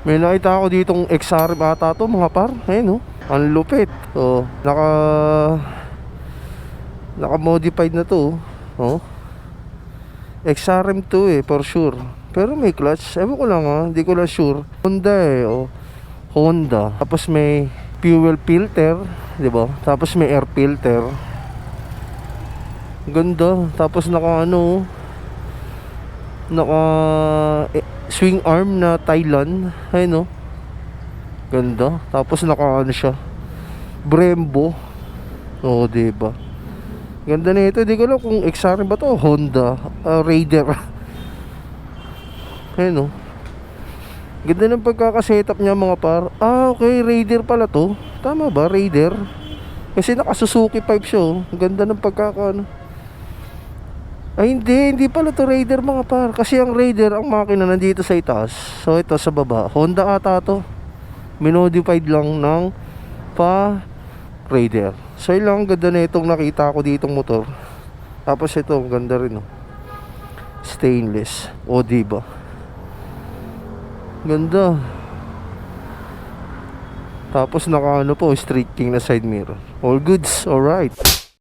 May nakita ako ditong XRM ata to mga par. Ayun oh, ang lupit. Oh, naka-modified na to. Oh, XRM to for sure. Pero may clutch, ewan ko lang hindi ko lang sure. Honda oh, Honda. Tapos may fuel filter, di ba? Tapos may air filter. Ganda. Tapos naka swing arm na Thailand. Ayun ganda. Tapos naka siya, Brembo. Oh, diba? Ganda na ito. Di ko alam kung XR ba to, Honda Raider. Ayun ganda ng pagkakasetup niya mga par. Okay, Raider pala to. Tama ba, Raider? Kasi naka Suzuki pipe siya. Ganda ng Ay hindi pala to Raider mga par. Kasi ang Raider, ang makina nandito sa itaas. So ito sa baba, Honda ata to. Minodified lang ng Raider. So ilang ganda na itong nakita ko ditong motor. Tapos ito, ang ganda rin stainless. O diba? Ganda. Tapos naka po, street king na side mirror. All goods, alright.